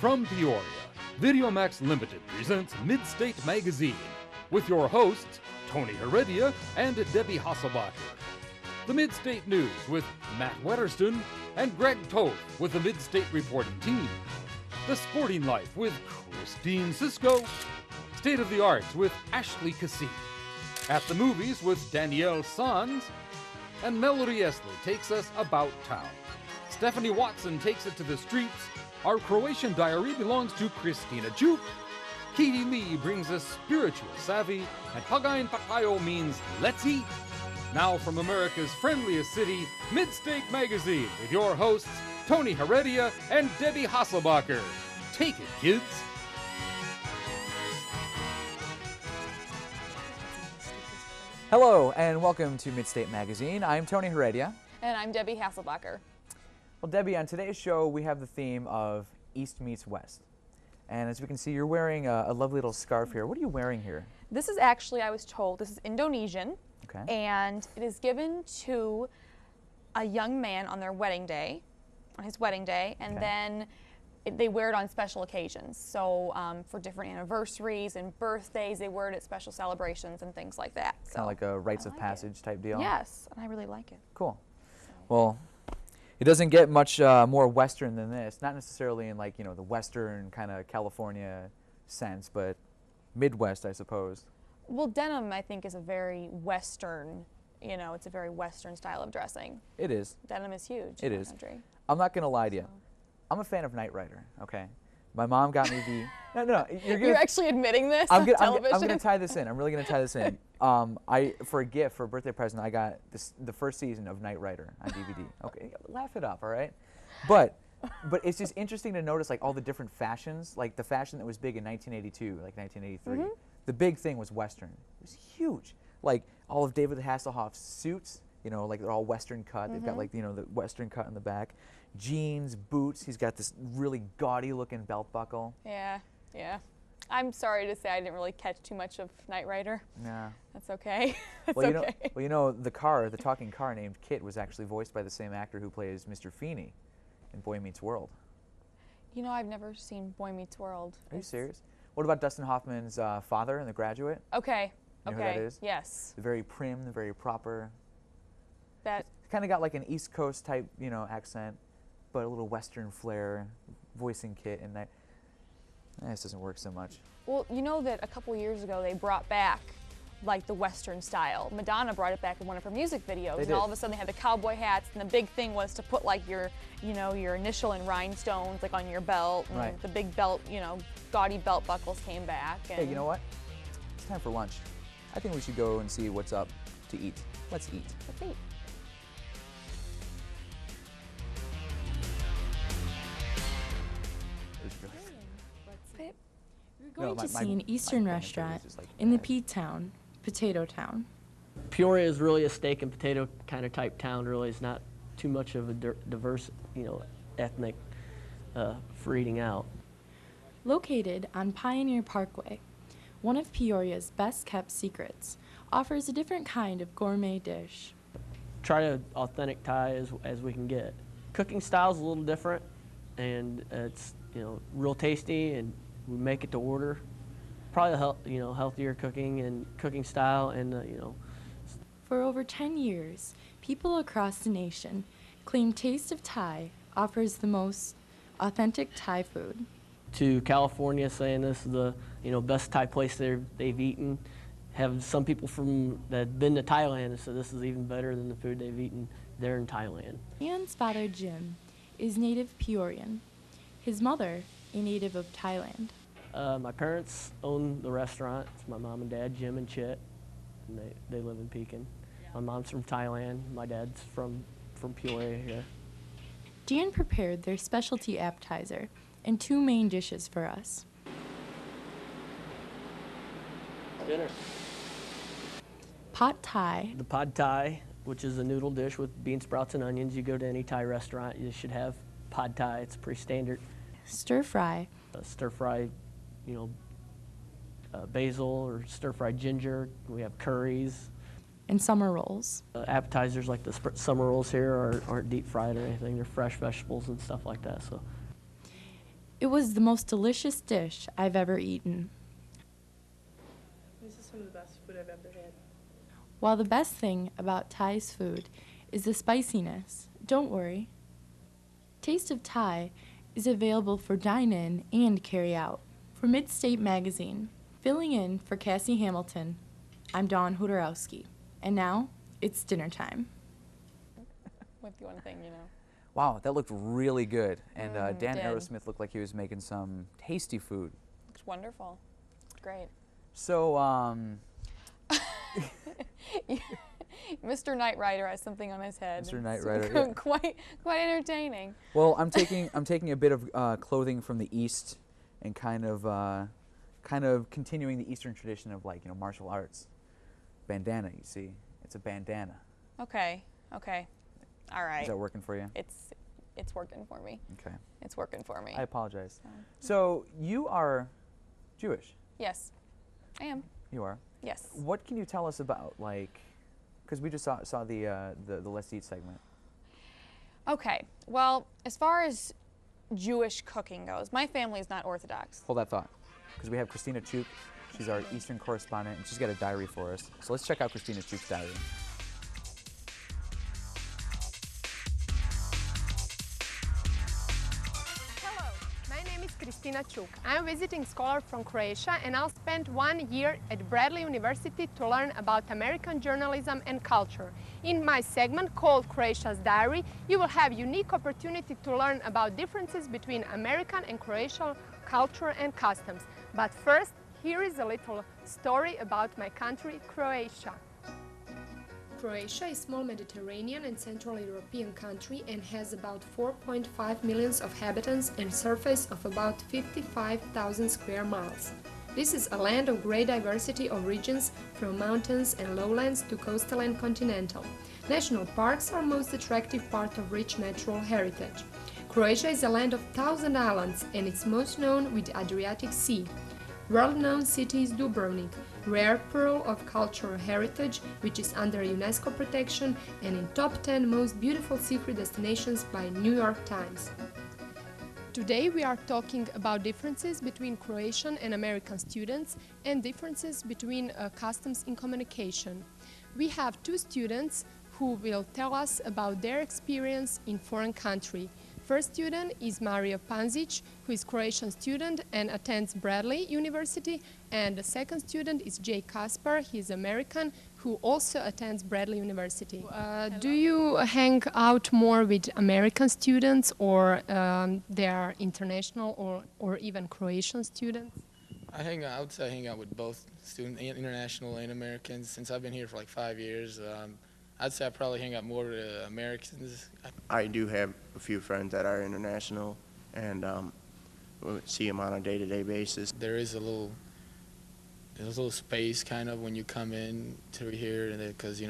From Peoria, VideoMax Limited presents Midstate Magazine with your hosts, Tony Heredia and Debbie Hasselbacher. The Midstate News with Matt Wetterston and Greg Toth with the Midstate reporting team. The Sporting Life with Christine Cisco. State of the Arts with Ashley Cassie. At the Movies with Danielle Sanz. And Melody Esley takes us about town. Stephanie Watson takes it to the streets. Our Croatian diary belongs to Christina Juke. Katie Lee brings us spiritual savvy, and Hagain Patayo means let's eat. Now from America's friendliest city, Midstate Magazine, with your hosts, Tony Heredia and Debbie Hasselbacher. Take it, kids. Hello, and welcome to Midstate Magazine. I'm Tony Heredia. And I'm Debbie Hasselbacher. Well, Debbie, on today's show, we have the theme of East meets West. And as we can see, you're wearing a lovely little scarf here. What are you wearing here? This is actually, I was told, this is Indonesian. Okay. And it is given to a young man on their wedding day, on his wedding day, and then they wear it on special occasions. So for different anniversaries and birthdays, they wear it at special celebrations and things like that. Kind of like a rites of passage type deal? Yes, and I really like it. Cool. Well, it doesn't get much more Western than this. Not necessarily in like, you know, the Western kind of California sense, but Midwest, I suppose. Well, denim, I think, is a very Western, you know, it's a very Western style of dressing. It is. Denim is huge in our is. country. I'm not going to lie to you. I'm a fan of Knight Rider, okay? My mom got me the... No, You're actually admitting this on television? I'm going to tie this in. I'm really going to tie this in. For a gift, for a birthday present, I got the first season of Knight Rider on DVD. Okay, laugh it up, all right? But it's just interesting to notice like all the different fashions, like the fashion that was big in 1982, like 1983. The big thing was Western. It was huge. Like all of David Hasselhoff's suits, you know, like they're all Western cut. They've got like, you know, the Western cut in the back. Jeans, boots. He's got this really gaudy looking belt buckle. Yeah. I'm sorry to say I didn't really catch too much of Knight Rider. Nah. That's okay. That's well, okay. You know, the talking car named Kit was actually voiced by the same actor who plays Mr. Feeney in Boy Meets World. You know, I've never seen Boy Meets World. Are you serious? What about Dustin Hoffman's father in The Graduate? Okay. You know who that is? Yes. The very prim, the very proper. That kind of got like an East Coast type, you know, accent, but a little Western flair, voicing Kit, and that. This doesn't work so much. Well, you know that a couple years ago they brought back like the Western style. Madonna brought it back in one of her music videos, and all of a sudden they had the cowboy hats, and the big thing was to put like your, you know, your initial in rhinestones like on your belt, and the big belt, you know, gaudy belt buckles came back. And hey, you know what? It's time for lunch. I think we should go and see what's up to eat. Let's eat. Let's eat. We're going to see an Eastern restaurant in the Pea Town, Potato Town. Peoria is really a steak and potato kind of type town. Really, it's not too much of a diverse, you know, ethnic for eating out. Located on Pioneer Parkway, one of Peoria's best kept secrets offers a different kind of gourmet dish. Try to authentic Thai as we can get. Cooking style's a little different, and it's, you know, real tasty, and we make it to order. Probably healthier cooking style, and you know. For over 10 years, people across the nation claim Taste of Thai offers the most authentic Thai food. To California, saying this is the, you know, best Thai place they've eaten. Have some people that have been to Thailand and said this is even better than the food they've eaten there in Thailand. Ian's father, Jim, is native Peorian. His mother, a native of Thailand. My parents own the restaurant. It's my mom and dad, Jim and Chit, and they live in Pekin. My mom's from Thailand. My dad's from Peoria here. Dan prepared their specialty appetizer and two main dishes for us. Dinner. Pad Thai. The Pad Thai, which is a noodle dish with bean sprouts and onions. You go to any Thai restaurant, you should have Pad Thai. It's pretty standard. Stir fry. Stir fry, you know, basil or stir fried ginger. We have curries. And summer rolls. Appetizers like the summer rolls here aren't deep fried or anything. They're fresh vegetables and stuff like that. So It was the most delicious dish I've ever eaten. This is some of the best food I've ever had. While the best thing about Thai's food is the spiciness, don't worry. Taste of Thai is available for dine-in and carry-out. For Midstate Magazine, filling in for Cassie Hamilton, I'm Dawn Hodorowski. And now, it's dinner time. With one thing, you know. Wow, that looked really good. And Dan did. Aerosmith looked like he was making some tasty food. It's wonderful. Great. So, Mr. Knight Rider has something on his head. Mr. Knight It's Rider, yeah. quite entertaining. well, I'm taking a bit of clothing from the East and kind of continuing the Eastern tradition of, like, you know, martial arts. Bandana, you see. It's a bandana. Okay. Okay. All right. Is that working for you? It's working for me. Okay. It's working for me. I apologize. So you are Jewish. Yes, I am. You are. Yes. What can you tell us about, like, because we just saw the Let's Eat segment. Okay. Well, as far as Jewish cooking goes, my family is not Orthodox. Hold that thought, because we have Christina Chuk. She's our Eastern correspondent, and she's got a diary for us. So let's check out Christina Chuk's diary. Hello, my name is Christina Chuk. I'm a visiting scholar from Croatia, and I'll spend 1 year at Bradley University to learn about American journalism and culture. In my segment called Croatia's Diary, you will have unique opportunity to learn about differences between American and Croatian culture and customs. But first, here is a little story about my country, Croatia. Croatia is a small Mediterranean and Central European country and has about 4.5 million of inhabitants and surface of about 55,000 square miles. This is a land of great diversity of regions, from mountains and lowlands to coastal and continental. National parks are most attractive part of rich natural heritage. Croatia is a land of 1,000 islands and it's most known with the Adriatic Sea. World-known city is Dubrovnik, rare pearl of cultural heritage, which is under UNESCO protection and in top 10 most beautiful secret destinations by New York Times. Today we are talking about differences between Croatian and American students and differences between customs in communication. We have two students who will tell us about their experience in foreign country. First student is Mario Panzic, who is Croatian student and attends Bradley University, and the second student is Jay Kaspar, he is American, who also attends Bradley University. Do you hang out more with American students, or they are international or even Croatian students? I would say I hang out with both international and Americans. Since I've been here for like 5 years, I'd say I probably hang out more with Americans. I do have a few friends that are international, and we see them on a day-to-day basis. There's a little space kind of when you come in to here, because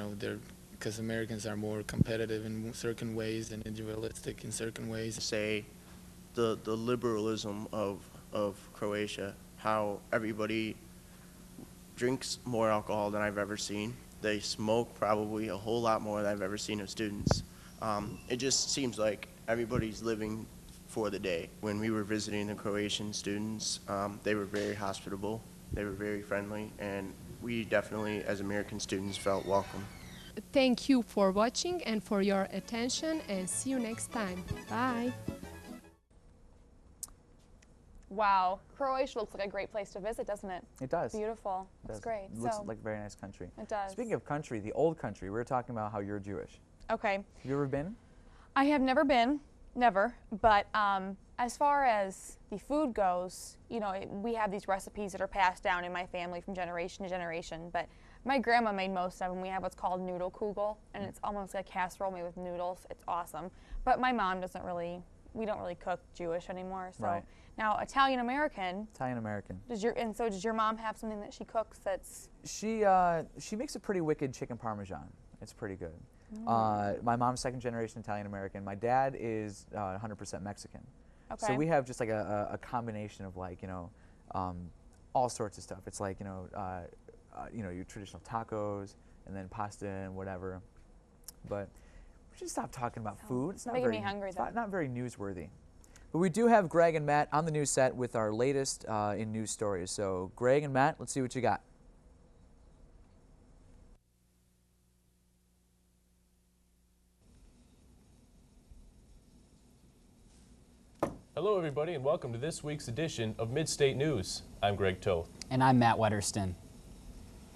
because Americans are more competitive in certain ways and individualistic in certain ways. Say the liberalism of Croatia, how everybody drinks more alcohol than I've ever seen. They smoke probably a whole lot more than I've ever seen of students. It just seems like everybody's living for the day. When we were visiting the Croatian students, they were very hospitable, they were very friendly, and we definitely, as American students, felt welcome. Thank you for watching and for your attention, and see you next time. Bye! Wow, Croatia looks like a great place to visit, doesn't it? It does. Beautiful. It Looks does. great. It looks So, like a very nice country. it does. Speaking of country, the old country, we were talking about how you're Jewish. Okay. Have you ever been? I have never been, never, but as far as the food goes, we have these recipes that are passed down in my family from generation to generation, but my grandma made most of them. We have what's called noodle kugel, and it's almost like a casserole made with noodles. It's awesome. But my mom we don't really cook Jewish anymore, so. Right. Now, Italian-American. Italian-American. Does your mom have something that she cooks that's? She makes a pretty wicked chicken parmesan. It's pretty good. My mom's second generation Italian-American. My dad is 100% Mexican. Okay. So we have just like a combination of, like, all sorts of stuff. It's like, your traditional tacos and then pasta and whatever. But we should stop talking about food. It's not making very, me hungry, it's though. not very newsworthy. But we do have Greg and Matt on the news set with our latest in news stories. So Greg and Matt, let's see what you got. Hello everybody and welcome to this week's edition of Midstate News. I'm Greg Toth. And I'm Matt Wetterston.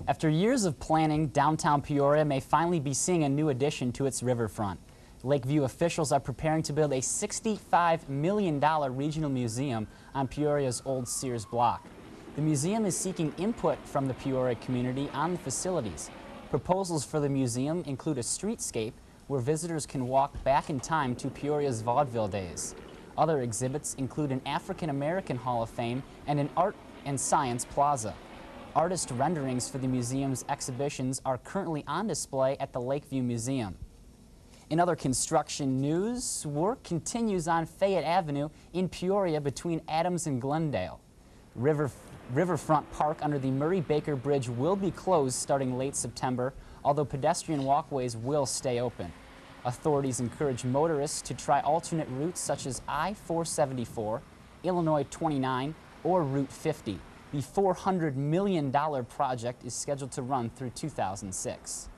After years of planning, downtown Peoria may finally be seeing a new addition to its riverfront. Lakeview officials are preparing to build a $65 million regional museum on Peoria's old Sears block. The museum is seeking input from the Peoria community on the facilities. Proposals for the museum include a streetscape where visitors can walk back in time to Peoria's vaudeville days. Other exhibits include an African American Hall of Fame and an Art and Science Plaza. Artist renderings for the museum's exhibitions are currently on display at the Lakeview Museum. In other construction news, work continues on Fayette Avenue in Peoria between Adams and Glendale. Riverfront Park under the Murray Baker Bridge will be closed starting late September, although pedestrian walkways will stay open. Authorities encourage motorists to try alternate routes such as I-474, Illinois 29, or Route 50. The $400 million project is scheduled to run through 2006.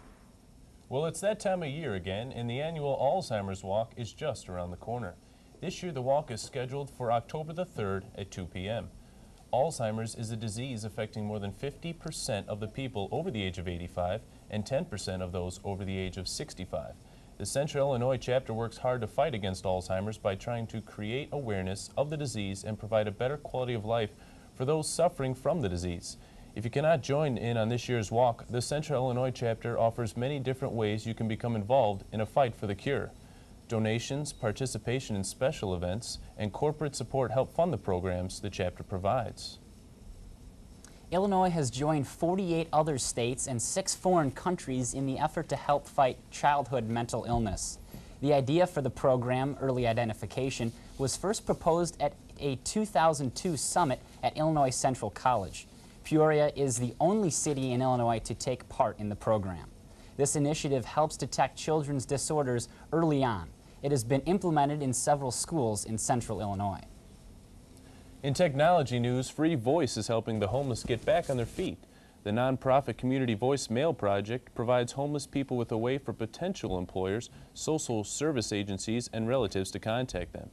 Well, it's that time of year again, and the annual Alzheimer's Walk is just around the corner. This year, the walk is scheduled for October the 3rd at 2 p.m. Alzheimer's is a disease affecting more than 50% of the people over the age of 85 and 10% of those over the age of 65. The Central Illinois chapter works hard to fight against Alzheimer's by trying to create awareness of the disease and provide a better quality of life for those suffering from the disease. If you cannot join in on this year's walk, the Central Illinois chapter offers many different ways you can become involved in a fight for the cure. Donations, participation in special events, and corporate support help fund the programs the chapter provides. Illinois has joined 48 other states and 6 foreign countries in the effort to help fight childhood mental illness. The idea for the program, early identification, was first proposed at a 2002 summit at Illinois Central College. Peoria is the only city in Illinois to take part in the program. This initiative helps detect children's disorders early on. It has been implemented in several schools in Central Illinois. In technology news, Free Voice is helping the homeless get back on their feet. The nonprofit Community Voice Mail Project provides homeless people with a way for potential employers, social service agencies, and relatives to contact them.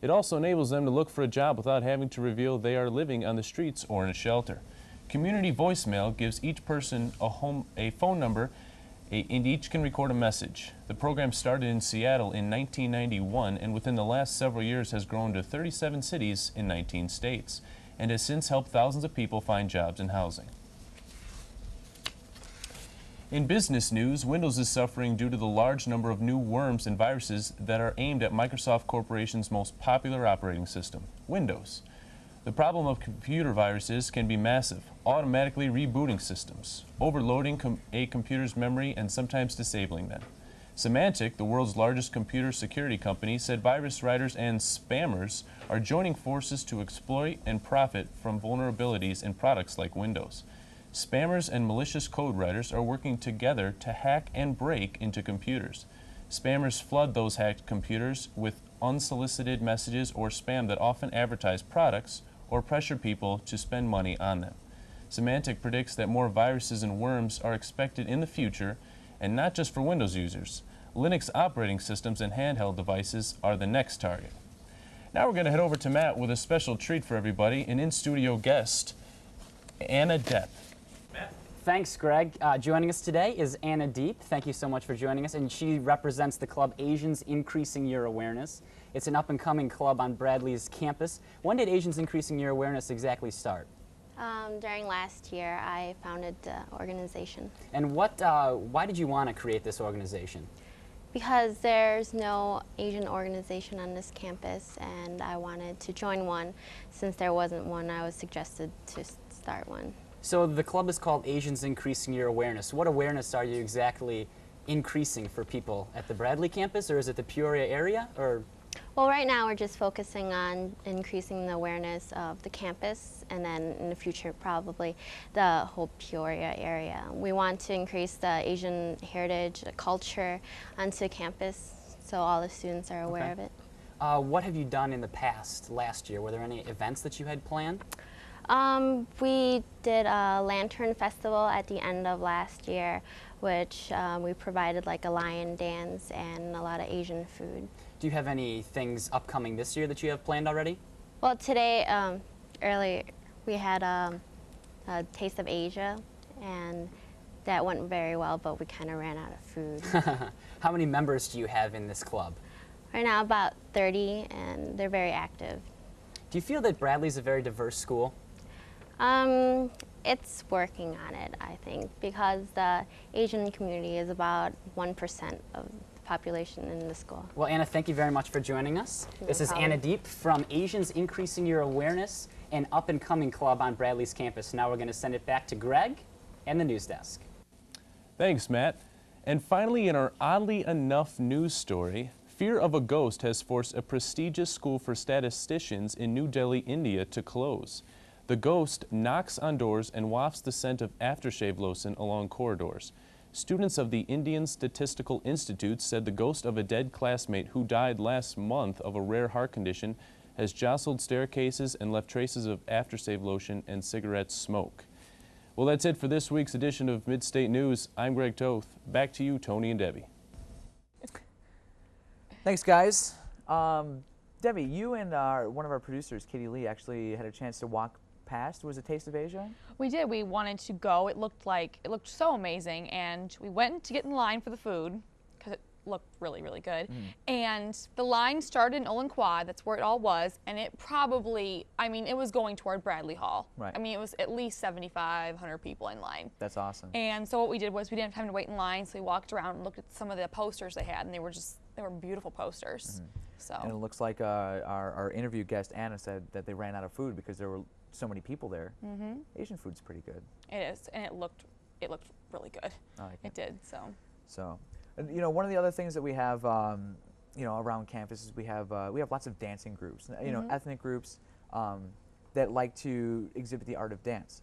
It also enables them to look for a job without having to reveal they are living on the streets or in a shelter. Community Voicemail gives each person a phone number and each can record a message. The program started in Seattle in 1991 and within the last several years has grown to 37 cities in 19 states and has since helped thousands of people find jobs and housing. In business news, Windows is suffering due to the large number of new worms and viruses that are aimed at Microsoft Corporation's most popular operating system, Windows. The problem of computer viruses can be massive, automatically rebooting systems, overloading a computer's memory, and sometimes disabling them. Symantec, the world's largest computer security company, said virus writers and spammers are joining forces to exploit and profit from vulnerabilities in products like Windows. Spammers and malicious code writers are working together to hack and break into computers. Spammers flood those hacked computers with unsolicited messages or spam that often advertise products or pressure people to spend money on them. Symantec predicts that more viruses and worms are expected in the future, and not just for Windows users. Linux operating systems and handheld devices are the next target. Now we're going to head over to Matt with a special treat for everybody, an in-studio guest, Anna Depp. Thanks, Greg. Joining us today is Anna Deep. Thank you so much for joining us. And she represents the club Asians Increasing Your Awareness. It's an up-and-coming club on Bradley's campus. When did Asians Increasing Your Awareness exactly start? During last year, I founded the organization. And why did you want to create this organization? Because there's no Asian organization on this campus, and I wanted to join one. Since there wasn't one, I was suggested to start one. So the club is called Asians Increasing Your Awareness. What awareness are you exactly increasing for people at the Bradley campus, or is it the Peoria area? Or? Well, right now we're just focusing on increasing the awareness of the campus, and then in the future probably the whole Peoria area. We want to increase the Asian heritage, the culture onto campus, so all the students are aware of it. What have you done in the past last year? Were there any events that you had planned? We did a lantern festival at the end of last year, which we provided like a lion dance and a lot of Asian food. Do you have any things upcoming this year that you have planned already? Well, today, earlier, we had a Taste of Asia, and that went very well, but we kind of ran out of food. How many members do you have in this club? Right now, about 30, and they're very active. Do you feel that Bradley's a very diverse school? It's working on it, I think, because the Asian community is about 1% of the population in the school. Well, Anna, thank you very much for joining us. This is Anna Deep from Asians Increasing Your Awareness, an up-and-coming club on Bradley's campus. Now we're going to send it back to Greg and the news desk. Thanks, Matt. And finally, in our oddly enough news story, fear of a ghost has forced a prestigious school for statisticians in New Delhi, India, to close. The ghost knocks on doors and wafts the scent of aftershave lotion along corridors. Students of the Indian Statistical Institute said the ghost of a dead classmate who died last month of a rare heart condition has jostled staircases and left traces of aftershave lotion and cigarette smoke. Well, that's it for this week's edition of Midstate News. I'm Greg Toth. Back to you, Tony and Debbie. Thanks, guys. Debbie, you and one of our producers, Katie Lee, actually had a chance to walk past. Was it Taste of Asia? We did. We wanted to go. It looked so amazing, and we went to get in line for the food because it looked really, really good. And the line started in Olin Quad. That's where it all was, and it probably, I mean, it was going toward Bradley Hall. Right. I mean, it was at least 7,500 people in line. That's awesome. And so what we did was we didn't have time to wait in line, so we walked around and looked at some of the posters they had, and they were beautiful posters. So. And it looks like our interview guest Anna said that they ran out of food because there were so many people there. Asian food's pretty good. It is, and it looked really good. I like it did. So, you know, one of the other things that we have, you know, around campus is we have lots of dancing groups. You know, ethnic groups that like to exhibit the art of dance.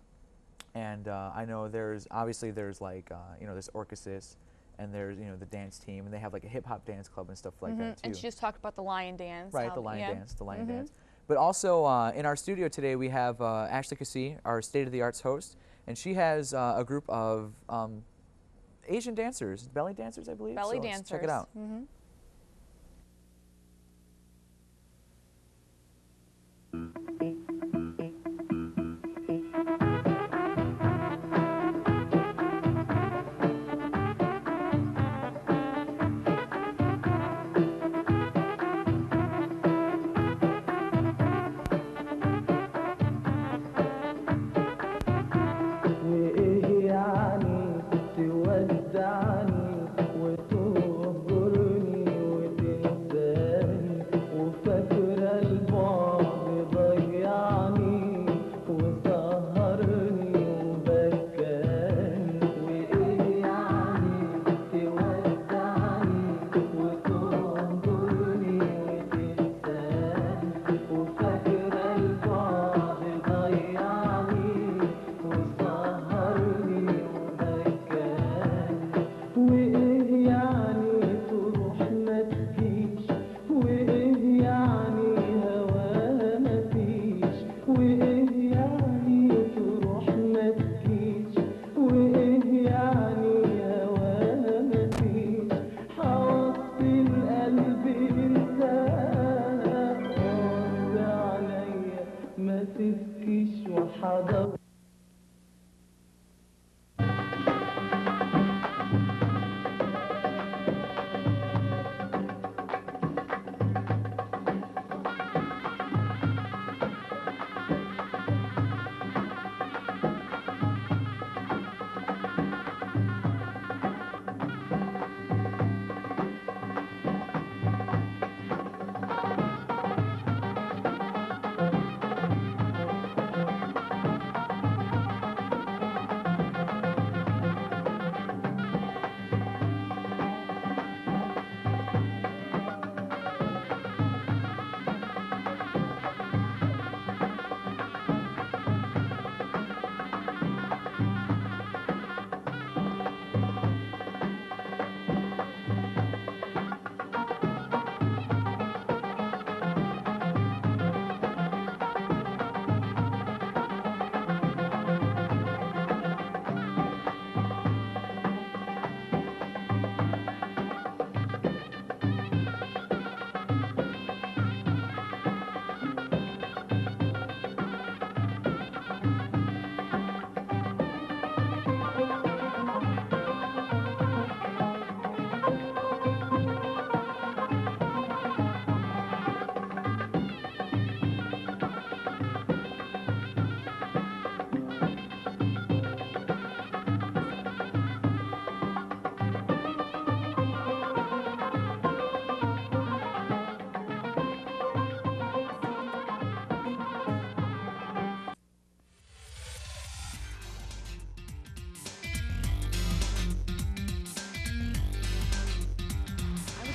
And I know there's like you know, there's Orchesis, and there's, you know, the dance team, and they have like a hip hop dance club and stuff like that too. And she just talked about the lion dance. Right, the lion dance. But also in our studio today we have Ashley Cassie, our State of the Arts host, and she has a group of Asian dancers, belly dancers, I believe. Belly so dancers. Let's check it out. تودعني وتهجرني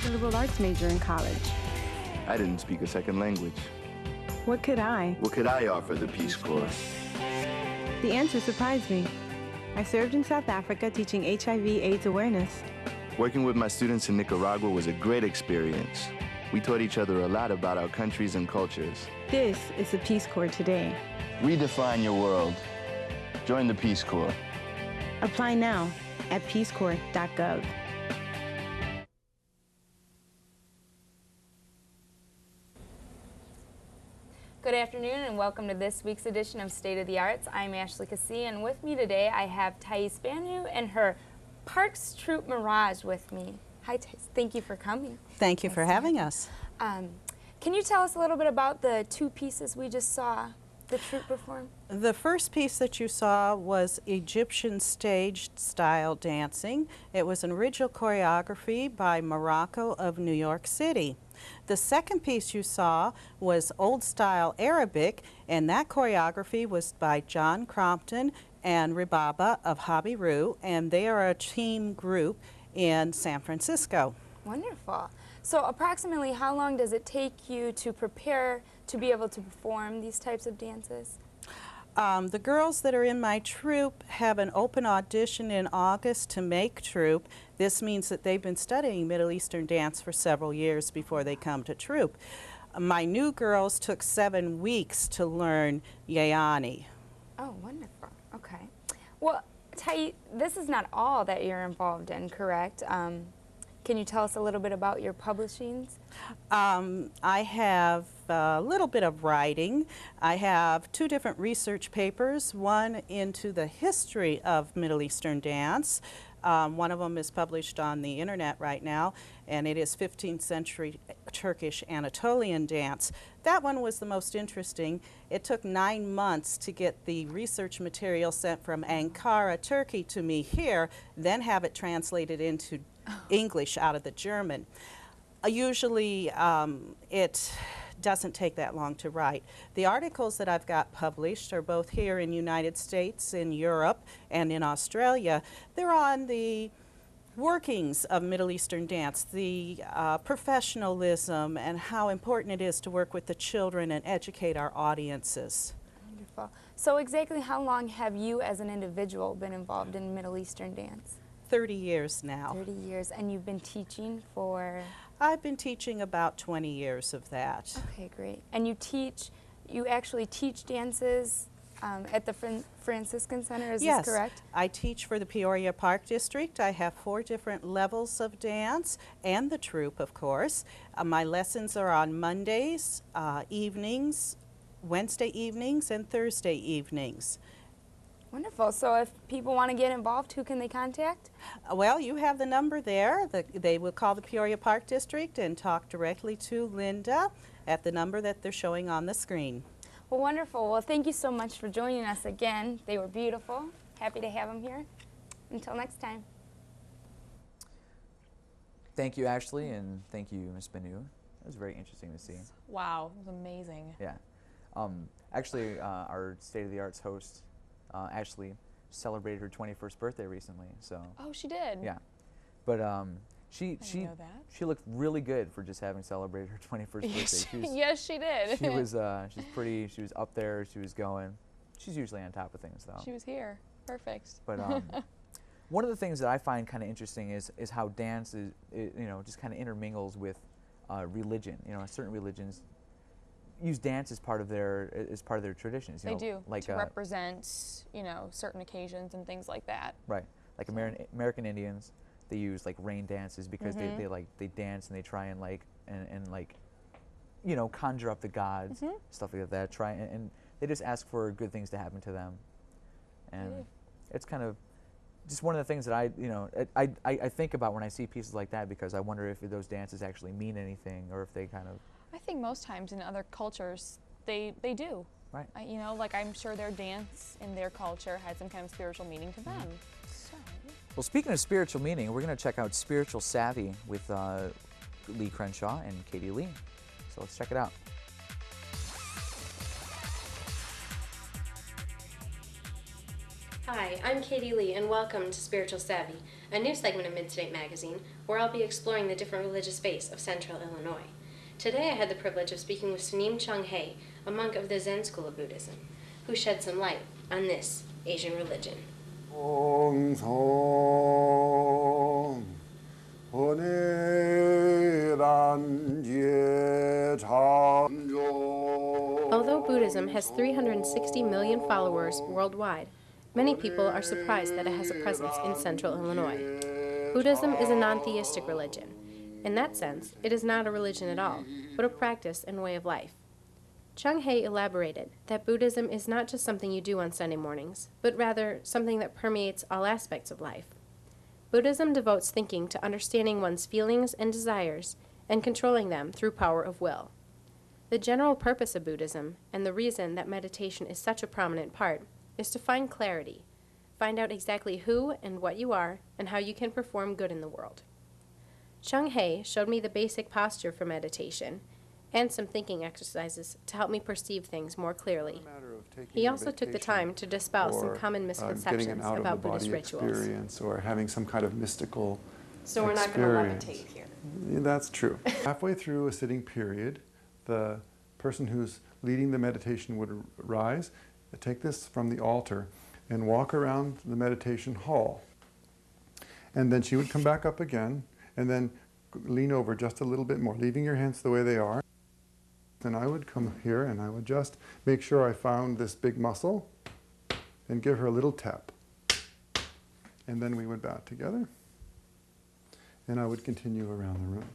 a liberal arts major in college. I didn't speak a second language. What could I? What could I offer the Peace Corps? The answer surprised me. I served in South Africa teaching HIV/AIDS awareness. Working with my students in Nicaragua was a great experience. We taught each other a lot about our countries and cultures. This is the Peace Corps today. Redefine your world. Join the Peace Corps. Apply now at peacecorps.gov. Good afternoon and welcome to this week's edition of State of the Arts. I'm Ashley Cassie, and with me today I have Thais Banu and her Parks Troupe Mirage with me. Hi Thais, thank you for coming. Thank you for having us. Can you tell us a little bit about the two pieces we just saw the troupe perform? The first piece that you saw was Egyptian stage style dancing. It was an original choreography by Morocco of New York City. The second piece you saw was old style Arabic, and that choreography was by John Crompton and Ribaba of Hobby Roo, and they are a team group in San Francisco. Wonderful. So approximately how long does it take you to prepare to be able to perform these types of dances? The girls that are in my troupe have an open audition in August to make troupe. This means that they've been studying Middle Eastern dance for several years before they come to troupe. My new girls took 7 weeks to learn Yayani. Oh, wonderful. Okay. Well, Thais, this is not all that you're involved in, correct? Can you tell us a little bit about your publishings? I have a little bit of writing. I have 2 different research papers, one into the history of Middle Eastern dance. One of them is published on the internet right now, and it is 15th century Turkish Anatolian dance. That one was the most interesting. It took 9 months to get the research material sent from Ankara, Turkey to me here, then have it translated into English out of the German. Usually it doesn't take that long to write. The articles that I've got published are both here in the United States, in Europe, and in Australia. They're on the workings of Middle Eastern dance, the professionalism, and how important it is to work with the children and educate our audiences. Wonderful. So exactly how long have you as an individual been involved in Middle Eastern dance? 30 years now. 30 years, and you've been teaching for? I've been teaching about 20 years of that. Okay, great. And you actually teach dances at the Franciscan Center, is this correct? Yes, I teach for the Peoria Park District. I have 4 different levels of dance and the troupe, of course. My lessons are on Mondays, evenings, Wednesday evenings, and Thursday evenings. Wonderful. So if people want to get involved, who can they contact? Well, you have the number there. They will call the Peoria Park District and talk directly to Linda at the number that they're showing on the screen. Well, wonderful. Well, thank you so much for joining us again. They were beautiful. Happy to have them here. Until next time. Thank you, Ashley, and thank you, Ms. Banu. It was very interesting to see. Wow, it was amazing. Yeah. Actually, our State of the Arts host, Ashley, celebrated her 21st birthday recently. So. Oh, she did. Yeah, but she know that. she looked really good for just having celebrated her 21st birthday. Yes, she did. She was she's pretty. She was up there. She was going. She's usually on top of things though. She was here. Perfect. But one of the things that I find kind of interesting is how dance is just kind of intermingles with religion. You know, certain religions use dance as part of their traditions. They do, like to represent certain occasions and things like that. Right, like American Indians, they use like rain dances because they dance and they try and conjure up the gods, stuff like that. And they just ask for good things to happen to them, and it's kind of just one of the things that I think about when I see pieces like that, because I wonder if those dances actually mean anything or if they kind of. I think most times in other cultures they do. Right. Like I'm sure their dance in their culture had some kind of spiritual meaning to them. So. Well, speaking of spiritual meaning, we're going to check out Spiritual Savvy with Lee Crenshaw and Katie Lee. So let's check it out. Hi, I'm Katie Lee, and welcome to Spiritual Savvy, a new segment of Midstate Magazine, where I'll be exploring the different religious faiths of Central Illinois. Today I had the privilege of speaking with Sunim Chung Hae, a monk of the Zen school of Buddhism, who shed some light on this Asian religion. Although Buddhism has 360 million followers worldwide, many people are surprised that it has a presence in Central Illinois. Buddhism is a non-theistic religion. In that sense, it is not a religion at all, but a practice and way of life. Chung Hae elaborated that Buddhism is not just something you do on Sunday mornings, but rather something that permeates all aspects of life. Buddhism devotes thinking to understanding one's feelings and desires and controlling them through power of will. The general purpose of Buddhism, and the reason that meditation is such a prominent part, is to find clarity, find out exactly who and what you are, and how you can perform good in the world. Chung Hae showed me the basic posture for meditation and some thinking exercises to help me perceive things more clearly. He also took the time to dispel some common misconceptions about Buddhist rituals. Experience or having some kind of mystical So we're not going to levitate here. Yeah, that's true. Halfway through a sitting period, the person who's leading the meditation would rise, take this from the altar, and walk around the meditation hall. And then she would come back up again, and then lean over just a little bit more, leaving your hands the way they are. Then I would come here, and I would just make sure I found this big muscle, and give her a little tap. And then we would bow together, and I would continue around the room.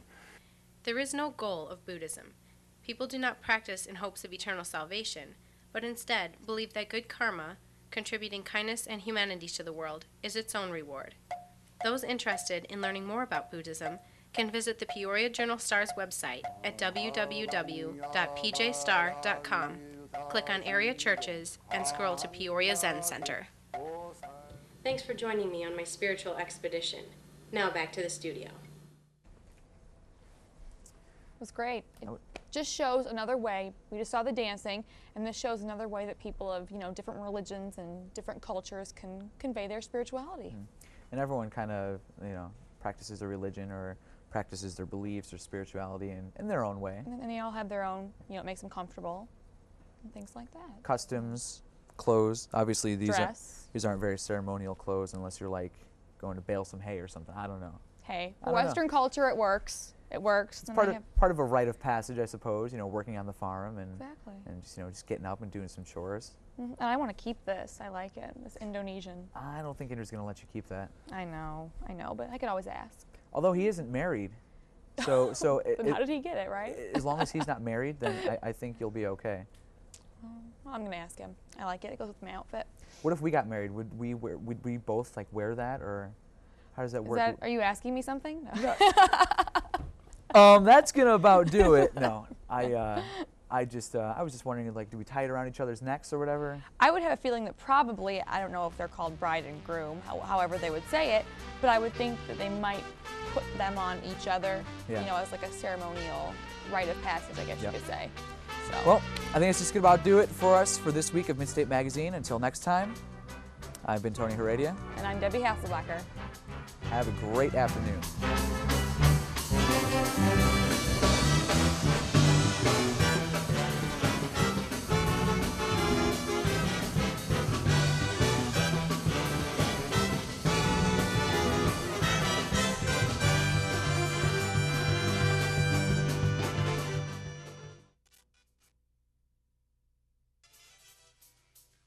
There is no goal of Buddhism. People do not practice in hopes of eternal salvation, but instead believe that good karma, contributing kindness and humanity to the world, is its own reward. Those interested in learning more about Buddhism can visit the Peoria Journal-Star's website at www.pjstar.com, click on Area Churches, and scroll to Peoria Zen Center. Thanks for joining me on my spiritual expedition. Now back to the studio. It was great. It just shows another way. We just saw the dancing, and this shows another way that people of, different religions and different cultures can convey their spirituality. And everyone kind of, practices their religion or practices their beliefs or spirituality in their own way. And they all have their own, it makes them comfortable and things like that. Customs, clothes. Obviously, these aren't very ceremonial clothes unless you're like going to bale some hay or something. I don't know. Hey, Western culture, it works. It works. It's part of a rite of passage, I suppose. Working on the farm and just getting up and doing some chores. And I want to keep this. I like it. This Indonesian. I don't think Indra's going to let you keep that. I know, but I could always ask. Although he isn't married, so then how did he get it, right? As long as he's not married, then I think you'll be okay. Well, I'm going to ask him. I like it. It goes with my outfit. What if we got married? Would we both wear that, or how does that work? Are you asking me something? No. That's gonna about do it. No, I was just wondering, do we tie it around each other's necks or whatever? I would have a feeling that probably, I don't know if they're called bride and groom, however they would say it, but I would think that they might put them on each other, as like a ceremonial rite of passage, I guess you could say. So. Well, I think that's just gonna about do it for us for this week of Midstate Magazine. Until next time, I've been Tony Heredia. And I'm Debbie Hasselbacher. Have a great afternoon.